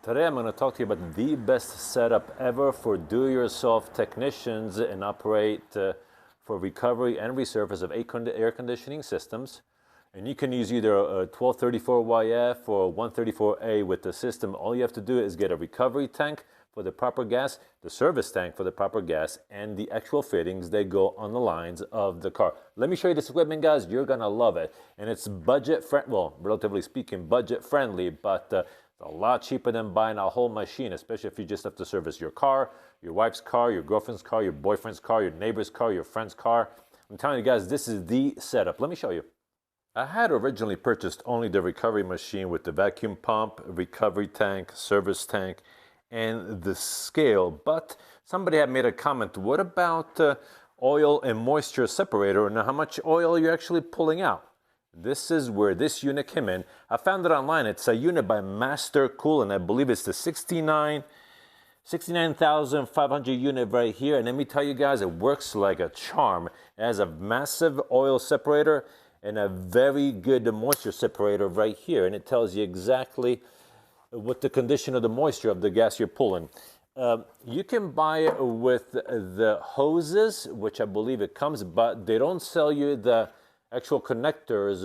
Today I'm going to talk to you about the best setup ever for do-it-yourself technicians and operate for recovery and resurface of air conditioning systems. And you can use either a 1234YF or 134A with the system. All you have to do is get a recovery tank for the proper gas, the service tank for the proper gas, and the actual fittings that go on the lines of the car. Let me show you this equipment, guys. You're going to love it. And it's budget-friendly, well, relatively speaking, budget-friendly, but a lot cheaper than buying a whole machine, especially if you just have to service your car, your wife's car, your girlfriend's car, your boyfriend's car, your neighbor's car, your friend's car. I'm telling you guys, this is the setup. Let me show you. I had originally purchased only the recovery machine with the vacuum pump, recovery tank, service tank, and the scale, but somebody had made a comment, what about oil and moisture separator and how much oil you're actually pulling out? This is where this unit came in. I found it online. It's a unit by Mastercool, and I believe it's the 69,500 unit right here. And let me tell you guys, it works like a charm. It has a massive oil separator and a very good moisture separator right here. And it tells you exactly what the condition of the moisture of the gas you're pulling. You can buy it with the hoses, which I believe it comes, but they don't sell you the actual connectors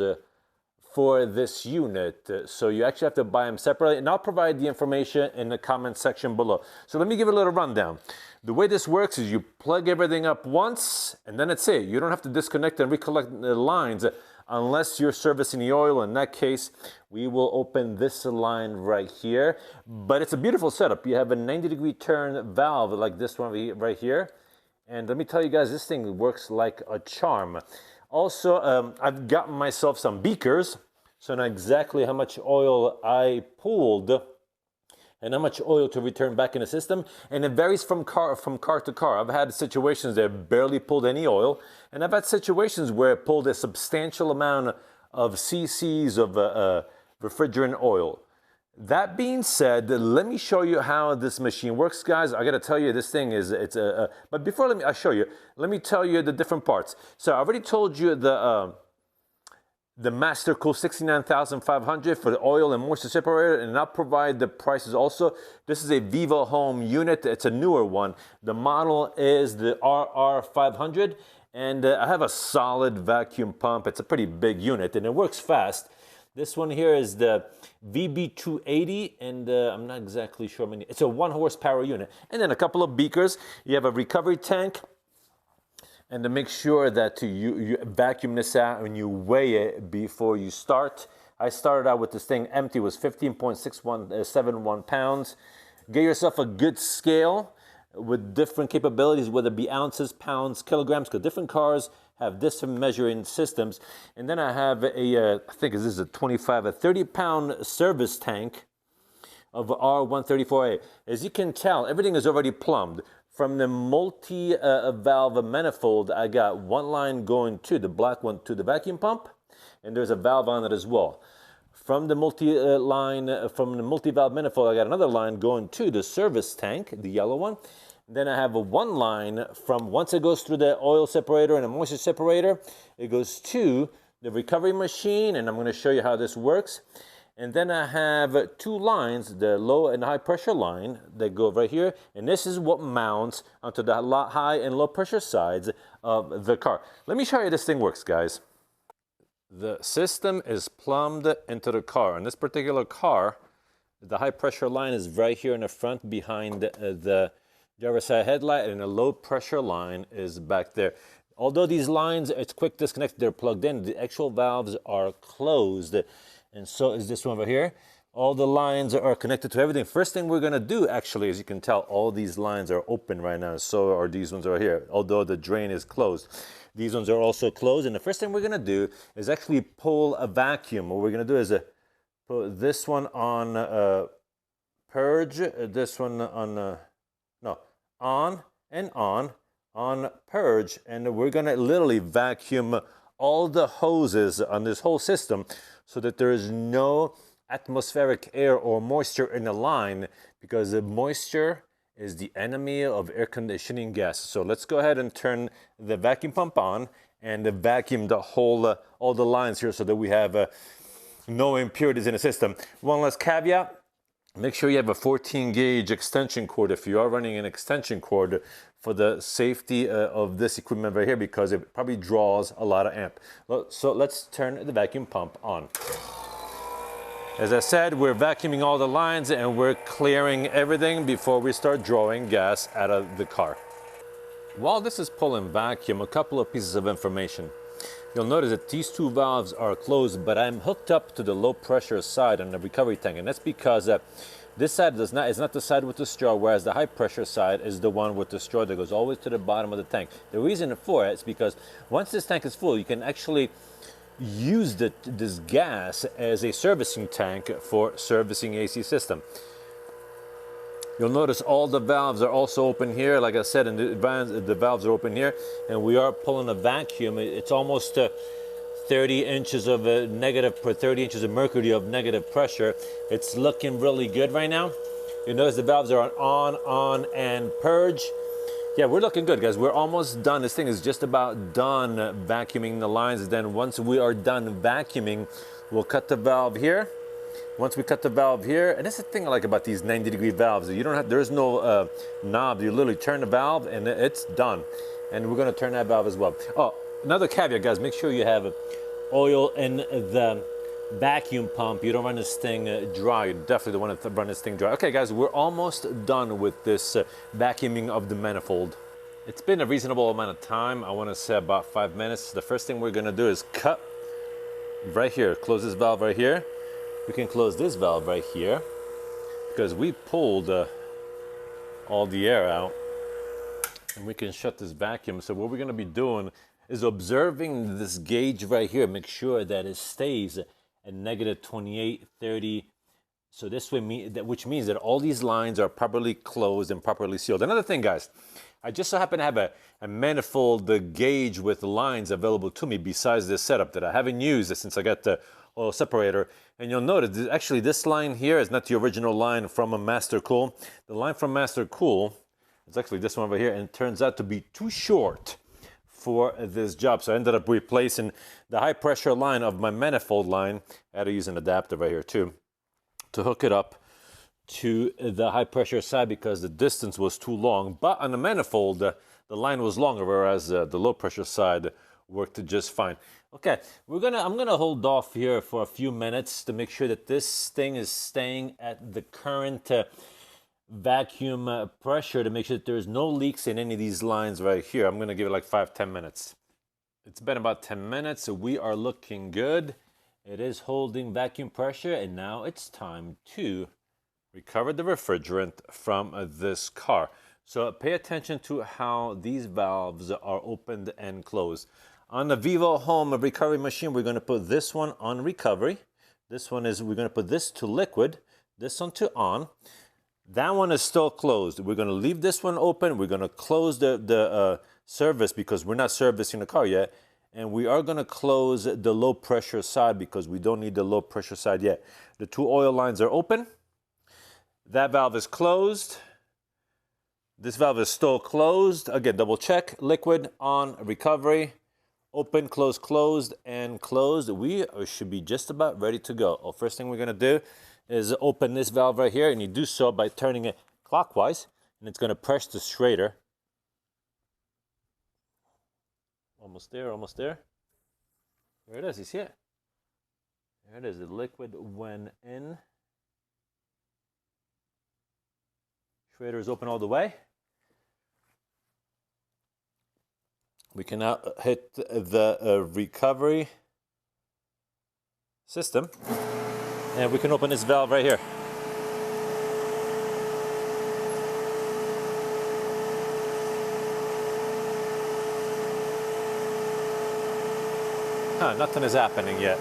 for this unit, so you actually have to buy them separately, and I'll provide the information in the comment section below. So let me give it a little rundown. The way this works is you plug everything up once and then it's it. You don't have to disconnect and recollect the lines unless you're servicing the oil. In that case, we will open this line right here, but it's a beautiful setup. You have a 90-degree turn valve like this one right here, and let me tell you guys, this thing works like a charm. Also, I've gotten myself some beakers, so I know exactly how much oil I pulled and how much oil to return back in the system. And it varies from car to car. I've had situations that barely pulled any oil, and I've had situations where it pulled a substantial amount of cc's of refrigerant oil. That being said, let me show you how this machine works, guys. I gotta tell you, this thing is, but before I show you, let me tell you the different parts. So I already told you the Mastercool 69,500 for the oil and moisture separator, and I'll provide the prices also. This is a Vivohome unit. It's a newer one. The model is the RR500, and I have a solid vacuum pump. It's a pretty big unit, and it works fast. This one here is the VB280, and I'm not exactly sure how many. It's a 1 horsepower unit. And then a couple of beakers. You have a recovery tank. And to make sure that you vacuum this out and you weigh it before you start. I started out with this thing empty. It was 15.671 pounds. Get yourself a good scale with different capabilities, whether it be ounces, pounds, kilograms, because different cars have different measuring systems. And then I have I think this is a 30-pound service tank of R134a. As you can tell, everything is already plumbed. From the multi-valve manifold, I got one line going to the black one to the vacuum pump, and there's a valve on it as well. From the multi-valve manifold, I got another line going to the service tank, the yellow one. Then I have one line from, once it goes through the oil separator and the moisture separator, it goes to the recovery machine, and I'm going to show you how this works. And then I have two lines, the low and high pressure line that go right here, and this is what mounts onto the high and low pressure sides of the car. Let me show you how this thing works, guys. The system is plumbed into the car. In this particular car, the high pressure line is right here in the front behind the driver's side headlight, and the low pressure line is back there. Although these lines, it's quick disconnect, they're plugged in, the actual valves are closed, and so is this one over here. All the lines are connected to everything. First thing we're gonna do, actually, as you can tell, all these lines are open right now, so are these ones right here, although the drain is closed. These ones are also closed, and the first thing we're gonna do is actually pull a vacuum. What we're gonna do is put this one on purge, this one on, on and on purge, and we're gonna literally vacuum all the hoses on this whole system so that there is no atmospheric air or moisture in the line, because the moisture is the enemy of air conditioning gas. So let's go ahead and turn the vacuum pump on and vacuum the whole all the lines here so that we have no impurities in the system. One last caveat: Make sure you have a 14 gauge extension cord if you are running an extension cord for the safety of this equipment right here, because it probably draws a lot of amp. So let's turn the vacuum pump on. As I said, we're vacuuming all the lines and we're clearing everything before we start drawing gas out of the car. While this is pulling vacuum, a couple of pieces of information. You'll notice that these two valves are closed, but I'm hooked up to the low pressure side on the recovery tank, and that's because this side is not the side with the straw, whereas the high pressure side is the one with the straw that goes always to the bottom of the tank. The reason for it is because once this tank is full, you can actually use this gas as a servicing tank for servicing AC system. You'll notice all the valves are also open here. Like I said, and the valves are open here, and we are pulling a vacuum. It's almost 30 inches of negative per 30 inches of mercury of negative pressure. It's looking really good right now. You notice the valves are on, and purge. Yeah, we're looking good, guys. We're almost done. This thing is just about done vacuuming the lines. Then once we are done vacuuming, we'll cut the valve here. Once we cut the valve here, and that's the thing I like about these 90-degree valves. You don't have, there's no knob. You literally turn the valve and it's done. And we're gonna turn that valve as well. Oh, another caveat, guys, make sure you have oil in the vacuum pump. You don't run this thing dry. You definitely don't want to run this thing dry. Okay, guys, we're almost done with this vacuuming of the manifold. It's been a reasonable amount of time. I want to say about 5 minutes. The first thing we're gonna do is cut right here. Close this valve right here. We can close this valve right here because we pulled all the air out, and we can shut this vacuum. So what we're going to be doing is observing this gauge right here. Make sure that it stays at negative 28, 30. So this way, which means that all these lines are properly closed and properly sealed. Another thing, guys, I just so happen to have a manifold gauge with lines available to me besides this setup that I haven't used since I got the oil separator. And you'll notice actually this line here is not the original line from a Mastercool. The line from Mastercool is actually this one over here, and it turns out to be too short for this job. So I ended up replacing the high pressure line of my manifold line. I had to use an adapter right here too to hook it up to the high pressure side because the distance was too long. But on the manifold, the line was longer, whereas the low pressure side worked just fine. Okay, I'm gonna hold off here for a few minutes to make sure that this thing is staying at the current vacuum pressure, to make sure that there's no leaks in any of these lines right here. I'm gonna give it like 5-10 minutes. It's been about 10 minutes, so we are looking good. It is holding vacuum pressure, and now it's time to recover the refrigerant from this car. So pay attention to how these valves are opened and closed. On the Vivohome recovery machine, we're going to put this one on recovery. This one is, we're going to put this to liquid, this one to on. That one is still closed. We're going to leave this one open. We're going to close the service because we're not servicing the car yet. And we are going to close the low pressure side because we don't need the low pressure side yet. The two oil lines are open. That valve is closed. This valve is still closed. Again, double check. Liquid, on, recovery. Open, close, closed, and closed. We should be just about ready to go. Well, first thing we're going to do is open this valve right here, and you do so by turning it clockwise, and it's going to press the Separator. Almost there, almost there. There it is, you see it? There it is, the liquid went in. Separator is open all the way. We can now hit the recovery system, and we can open this valve right here. Nothing is happening yet.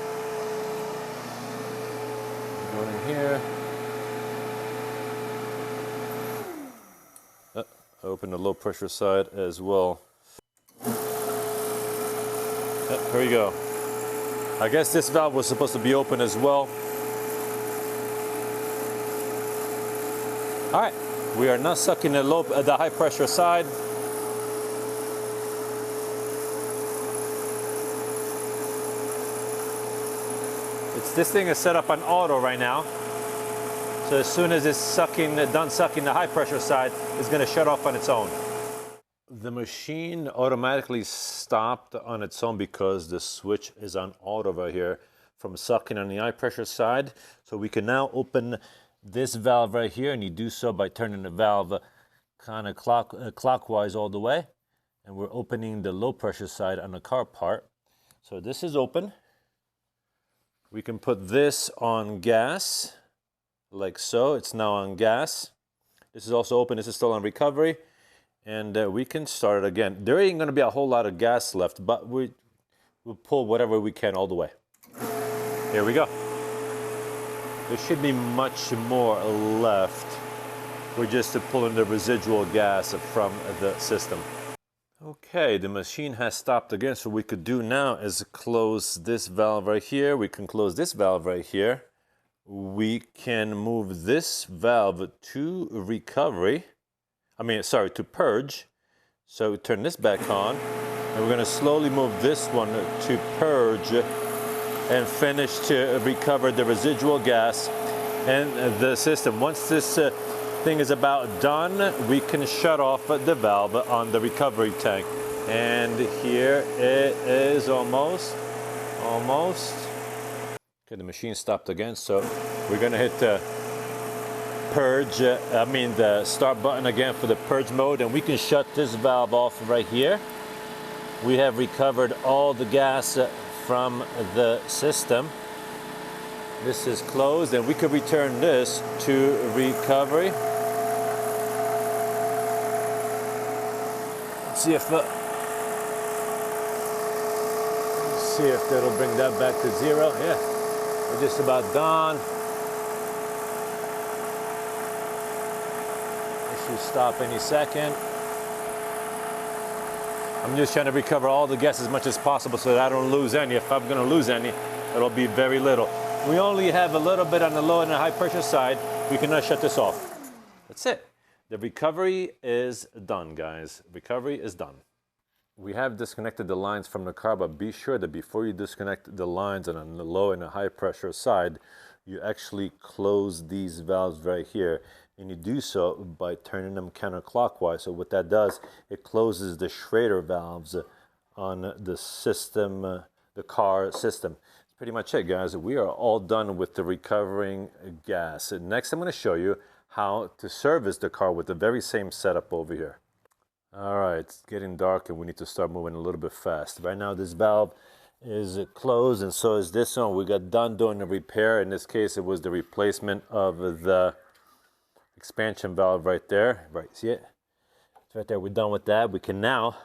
Going in here. Open the low pressure side as well. Here we go. I guess this valve was supposed to be open as well. All right, we are now sucking the high pressure side. This thing is set up on auto right now. So as soon as it's done sucking the high pressure side, it's going to shut off on its own. The machine automatically stopped on its own because the switch is on auto right here from sucking on the high pressure side. So we can now open this valve right here, and you do so by turning the valve kind of clockwise all the way. And we're opening the low pressure side on the car part. So this is open. We can put this on gas, like so. It's now on gas. This is also open. This is still on recovery. And we can start it again. There ain't going to be a whole lot of gas left, but we'll pull whatever we can all the way. Here we go. There should be much more left. We're just pulling the residual gas from the system. Okay, the machine has stopped again, so what we could do now is close this valve right here. We can close this valve right here. We can move this valve to recovery. To purge. So turn this back on, and we're going to slowly move this one to purge and finish to recover the residual gas and the system. Once this thing is about done, we can shut off the valve on the recovery tank. And here it is almost. Okay, the machine stopped again, so we're going to hit the the start button again for the purge mode, and we can shut this valve off right here. We have recovered all the gas from the system. This is closed, and we could return this to recovery. Let's see if that'll bring that back to zero. Yeah, we're just about done. Should stop any second. I'm just trying to recover all the gas as much as possible so that I don't lose any. If I'm going to lose any, it'll be very little. We only have a little bit on the low and the high pressure side. We can now shut this off. That's it. The recovery is done, guys. Recovery is done. We have disconnected the lines from the car, but be sure that before you disconnect the lines on the low and the high pressure side, you actually close these valves right here. And you do so by turning them counterclockwise. So what that does, it closes the Schrader valves on the system, the car system. That's pretty much it, guys. We are all done with the recovering gas. And next, I'm going to show you how to service the car with the very same setup over here. All right, it's getting dark and we need to start moving a little bit fast. Right now, this valve is closed, and so is this one. We got done doing the repair. In this case, it was the replacement of the expansion valve right there. Right, see it? It's right there. We're done with that. We can now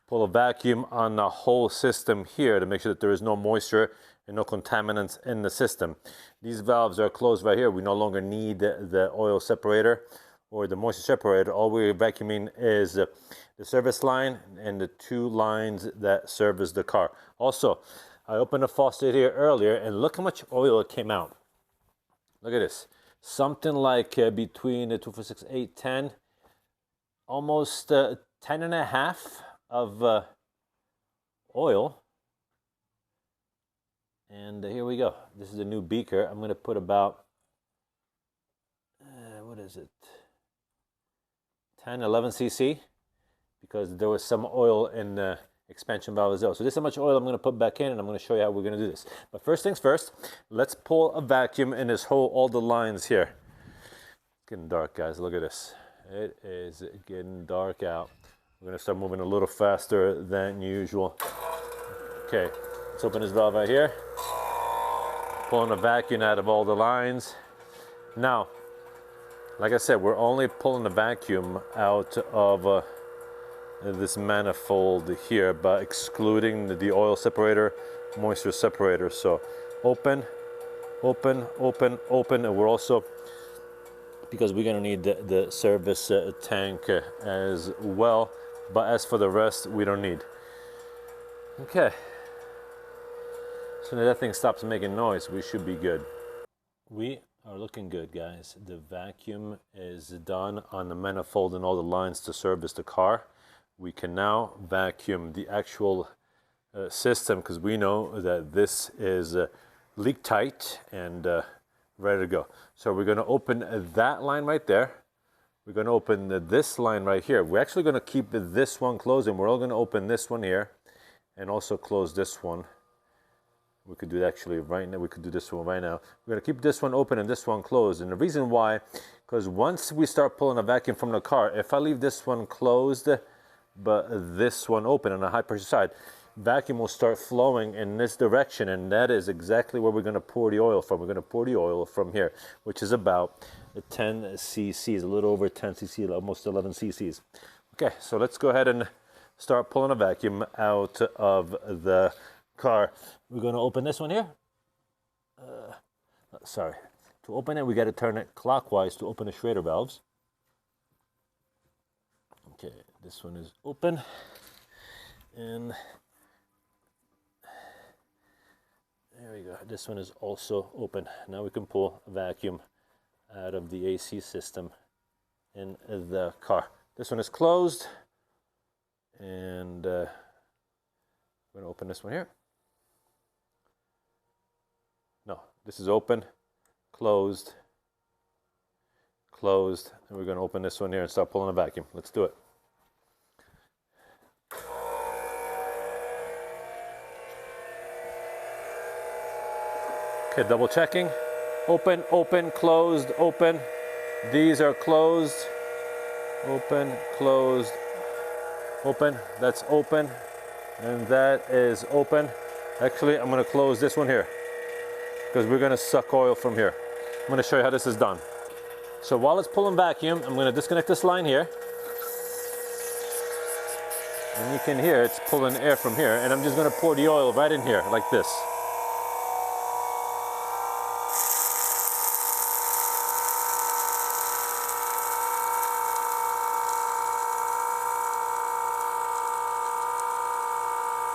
pull a vacuum on the whole system here to make sure that there is no moisture and no contaminants in the system. These valves are closed right here. We no longer need the oil separator or the moisture separator. All we're vacuuming is the service line and the two lines that service the car. Also, I opened the faucet here earlier, and look how much oil came out. Look at this. Something like between 2, 4, 6, 8, 10, almost 10 and a half of oil. And here we go. This is a new beaker. I'm going to put about, what is it? 10, 11 cc, because there was some oil in the expansion valve as well. So this is how much oil I'm going to put back in, and I'm going to show you how we're going to do this. But first things first, let's pull a vacuum in this whole, all the lines here. It's getting dark, guys. Look at this. It is getting dark out. We're going to start moving a little faster than usual. Okay, let's open this valve right here. Pulling a vacuum out of all the lines. Now, like I said, we're only pulling the vacuum out of this manifold here, but excluding the oil separator, moisture separator. So open, open, open, open, and we're also, because we're gonna need the service tank as well, but as for the rest, we don't need. Okay, so now that thing stops making noise, we should be good. We are looking good, guys. The vacuum is done on the manifold and all the lines to service the car. We can now vacuum the actual system, because we know that this is leak tight and ready to go. So we're going to open that line right there. We're going to open this line right here. We're actually going to keep this one closed, and we're all going to open this one here and also close this one. We could do that actually right now. We could do this one right now. We're going to keep this one open and this one closed. And the reason why, because once we start pulling a vacuum from the car, if I leave this one closed but this one open on the high pressure side, vacuum will start flowing in this direction, and that is exactly where we're going to pour the oil from. We're going to pour the oil from here, which is about 10 cc's, a little over 10 cc's, almost 11 cc's. Okay, so let's go ahead and start pulling a vacuum out of the car. We're going to open this one here. Sorry. To open it, we got to turn it clockwise to open the Schrader valves. Okay, this one is open. And there we go. This one is also open. Now we can pull a vacuum out of the AC system in the car. This one is closed. And we're going to open this one here. No, this is open, closed, closed, and we're going to open this one here and start pulling a vacuum. Let's do it. Okay, double checking. Open, open, closed, open. These are closed. Open, closed, open. That's open, and that is open. Actually, I'm going to close this one here, because we're going to suck oil from here. I'm going to show you how this is done. So while it's pulling vacuum, I'm going to disconnect this line here. And you can hear it's pulling air from here. And I'm just going to pour the oil right in here, like this.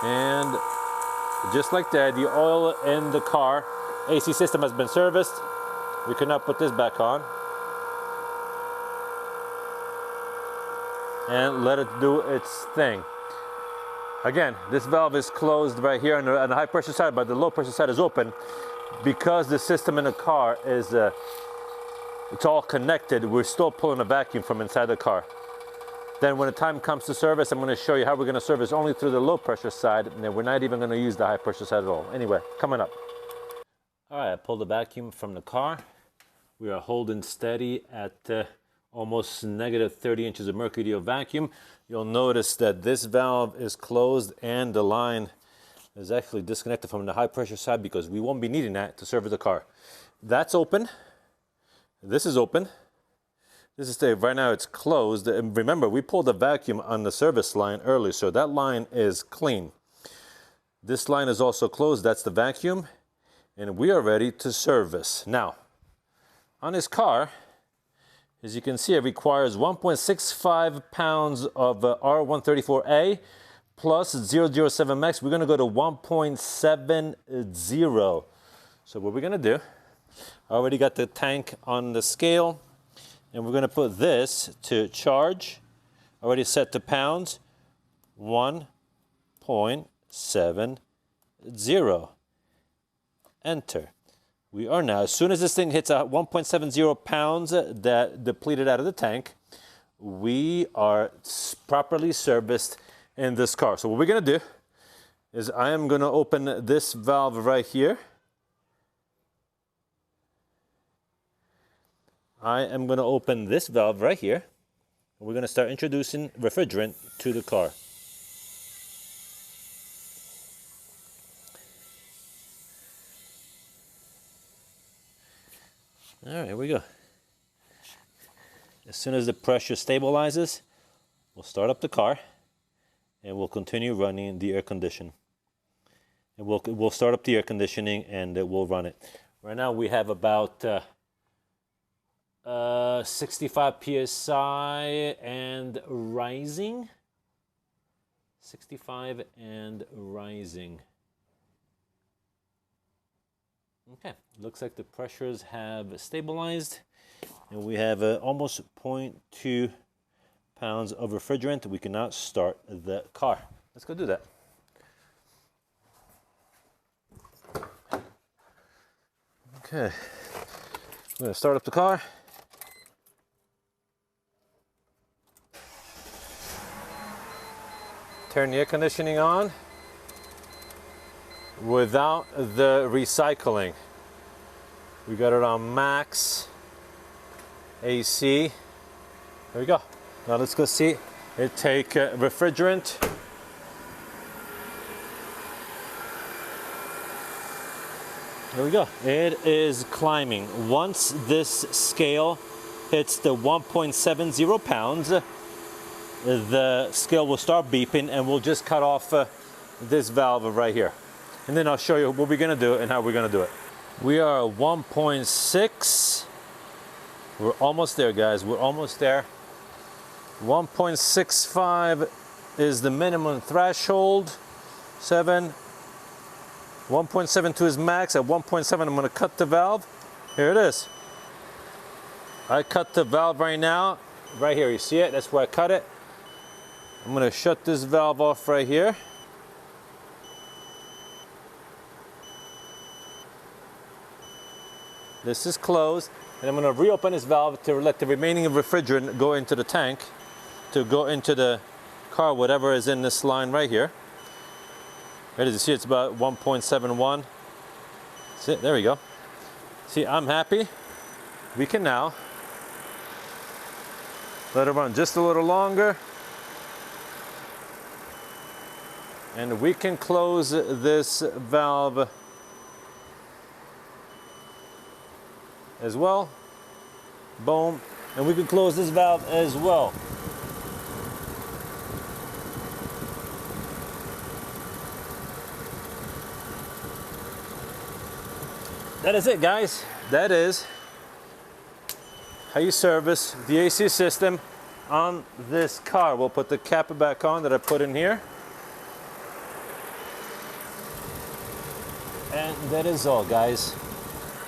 And just like that, the oil in the car AC system has been serviced. We can now put this back on and let it do its thing. Again, this valve is closed right here on the high pressure side, but the low pressure side is open because the system in the car is it's all connected. We're still pulling a vacuum from inside the car. Then when the time comes to service, I'm going to show you how we're going to service only through the low pressure side, and then we're not even going to use the high pressure side at all. Anyway, coming up. All right, I pulled the vacuum from the car. We are holding steady at almost negative 30 inches of mercury of vacuum. You'll notice that this valve is closed and the line is actually disconnected from the high pressure side because we won't be needing that to service the car. That's open. This is open. This is right now it's closed. And remember, we pulled the vacuum on the service line earlier, so that line is clean. This line is also closed. That's the vacuum. And we are ready to service. Now, on this car, as you can see, it requires 1.65 pounds of R134a plus 007 max. We're going to go to 1.70. So what we're going to do, I already got the tank on the scale, and we're going to put this to charge, already set to pounds, 1.70. Enter. We are now, as soon as this thing hits 1.70 pounds that depleted out of the tank, we are properly serviced in this car. So what we're going to do is I am going to open this valve right here. I am going to open this valve right here. We're going to start introducing refrigerant to the car. All right, here we go. As soon as the pressure stabilizes, we'll start up the car and we'll continue running the air condition. And we'll start up the air conditioning and we'll run it. Right now we have about 65 psi and rising. 65 and rising. Okay, looks like the pressures have stabilized, and we have almost 0.2 pounds of refrigerant. We can now start the car. Let's go do that. Okay, I'm gonna start up the car. Turn the air conditioning on without the recycling. We got it on max AC. There we go. Now let's go see it take refrigerant. There we go. It is climbing. Once this scale hits the 1.70 pounds, the scale will start beeping and we'll just cut off this valve right here. And then I'll show you what we're gonna do and how we're gonna do it. We are at 1.6. We're almost there, guys. We're almost there. 1.65 is the minimum threshold. 1.72 is max. At 1.7, I'm gonna cut the valve. Here it is. I cut the valve right now. Right here, you see it? That's where I cut it. I'm gonna shut this valve off right here. This is closed, and I'm gonna reopen this valve to let the remaining refrigerant go into the tank, to go into the car, whatever is in this line right here. As you see, it's about 1.71. See, there we go. See, I'm happy. We can now let it run just a little longer. And we can close this valve as well. Boom. And we can close this valve as well. That is it, guys. That is how you service the AC system on this car. We'll put the cap back on that I put in here. And that is all, guys.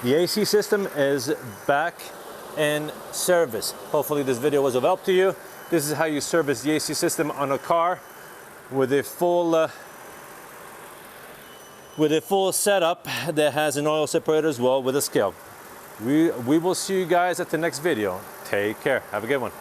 The AC system is back in service. Hopefully this video was of help to you. This is how you service the AC system on a car with a full setup that has an oil separator as well with a scale. We will see you guys at the next video. Take care. Have a good one.